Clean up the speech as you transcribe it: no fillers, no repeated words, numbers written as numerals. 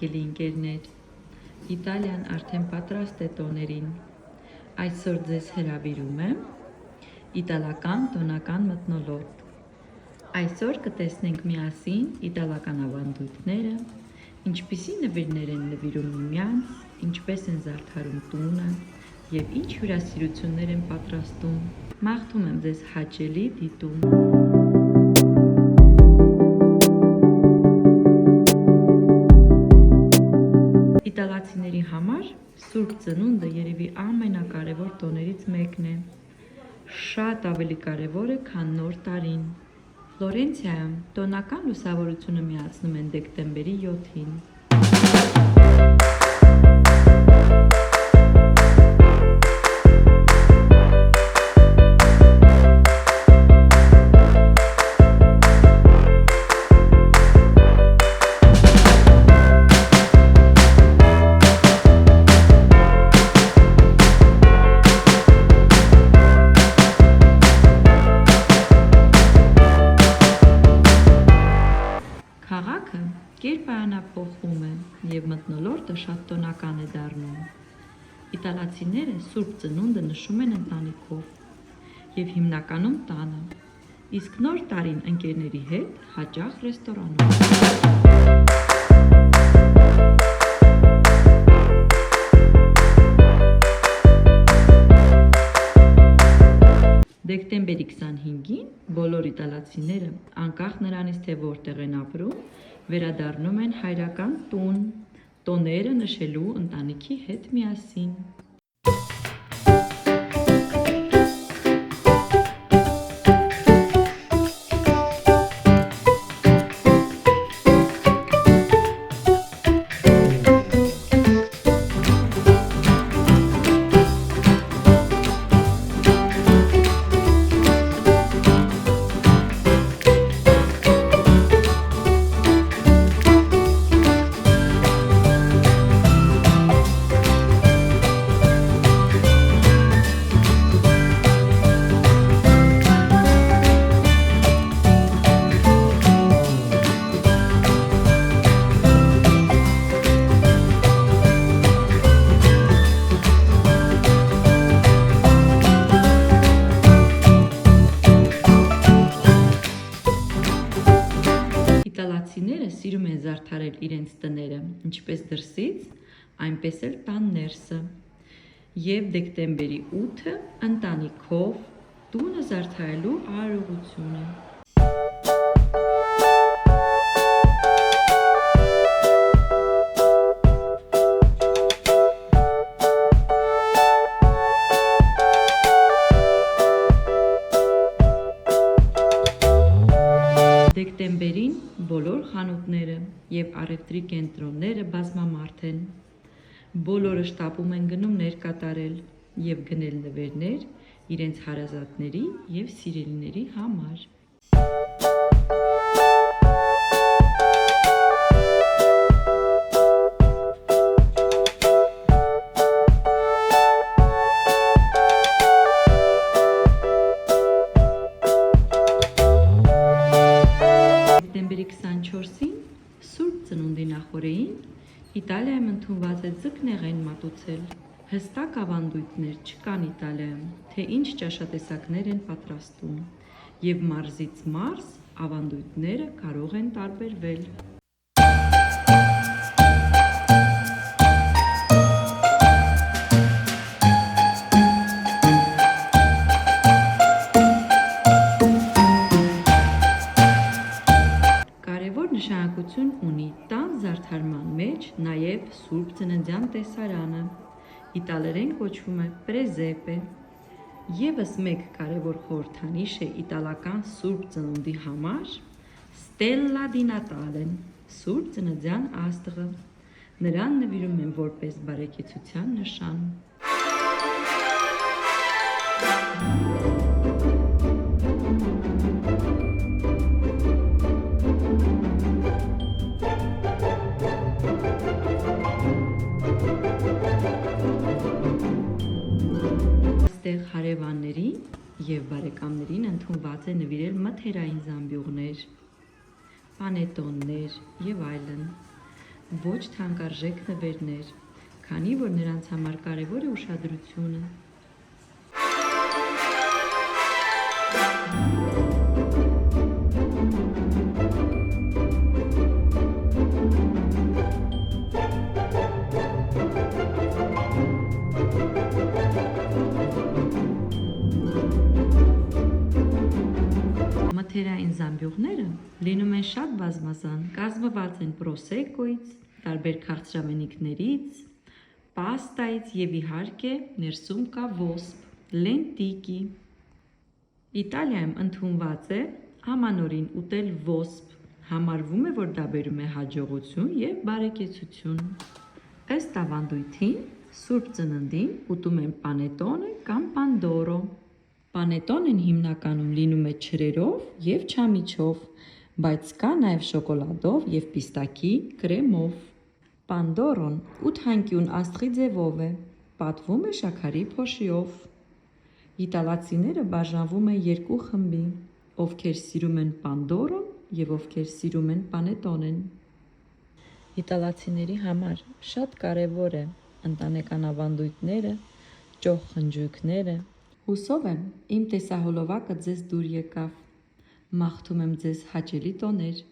հարգելի ընկերներ, Իտալիան արդեն պատրաստ է տոներին։ Այսօր ձեզ հրավիրում եմ իտալական տոնական մթնոլորտ։ Այսօր կտեսնենք միասին իտալական ավանդույթները, ինչպիսի նվիրներ են նվիրում միմյանց, ինչպես են զարդարում տունը և ինչ հյուրասիրություններ են պատրաստում։ Մաղթում եմ ձեզ հաճելի դիտում։ Իտալացիների համար Սուրբ Ծնունդը երևի ամենակարևոր տոներից մեկն է։ Շատ ավելի կարևոր է, քան Նոր տարին։ Ֆլորենցիայում տոնական լուսավորությունը միացնում են դեկտեմբերի 7-ին։ Քաղաքը կերպարանափոխվում է և մթնոլորտը շատ տոնական է դառնում։ Իտալացիները Սուրբ Ծնունդը նշում են ընտանիքով և հիմնականում տանը, իսկ Նոր տարին ընկերների հետ հաճախ ռեստորանում։ Դեկտեմբերի 25-ին բոլոր իտալացիները, անկախ նրանից, թե որտեղ են ապրում, վերադառնում են հայրական տուն, տոները նշելու ընտանիքի հետ միասին։ Իտալացիները սիրում են զարդարել իրենց տները, ինչպես դրսից, այնպես էլ տան ներսը, և դեկտեմբերի 8-ը ընտանիքով տունը զարդարելու արարողություն է։ Դեկտեմբերին բոլոր խանութները և առևտրի կենտրոնները բազմամարդ են։ Բոլորը շտապում են գնումներ կատարել և գնել նվերներ իրենց հարազատների և սիրելիների համար։ Դեկտեմբերի 24-ին Սուրբ Ծնունդի նախօրեին Իտալիայում ընդունված է ձկնեղեն մատուցել։ Հստակ ավանդույթներ չկան Իտալիայում, թե ինչ ճաշատեսակներ են պատրաստում, և մարզից մարզ ավանդույթները կարող են տարբերվել։ Կարևոր նշանակություն ունի տան զարդարման մեջ նաև Սուրբ Ծննդյան տեսարանը, իտալերեն կոչվում է պրեզեպե։ Եվս մեկ կարևոր խորհրդանիշ է իտալական Սուրբ Ծնունդի համար Ստելլա դի Նատալեն, Սուրբ Ծննդյան աստղը։ Նրան նվիրում են որպես բարեկեցության նշան։ Այստեղ հարևաններին և բարեկամներին ընդունված է նվիրել մթերային զամբյուղներ, պանետոններ և այլն։ ոչ թանկարժեք նվերներ, քանի որ նրանց համար կարևոր է ուշադրությունը։ Մթերային զամբյուղները լինում են շատ բազմազան, կազմված են պրոսեկոից, տարբեր քաղցրամենիկներից, պաստայից և իհարկե ներսում կա ոսպ, լենտիկի։ Իտալիայում ընդունված է ամանորին ուտել ոսպ, համարվում է, որ դա բերում է հաջողություն և բարեկեցություն։ Ըստ ավանդույթին, Սուրբ Ծննդին ուտում են պանետոնե կամ պանդորո։ Պանետոնեն հիմնականում լինում է չրերով և չամիչով, բայց կա նաև շոկոլադով և պիստակի կրեմով։ Պանդորոն 8 աստղի ձևով է, պատվում է շաքարի փոշիով։ Իտալացիները բաժանվում են երկու խմբի, ովքեր սիրում են պանդորոն և ովքեր սիրում են պանետոնեն։ Իտալացիների համար շատ կարևոր է ընտանեկան ավանդույթները, ճոխ խնջույքները։ Հուսով եմ, իմ տեսահոլովակը ձեզ դուր եկավ։ Մաղթում եմ ձեզ հաճելի տոներ։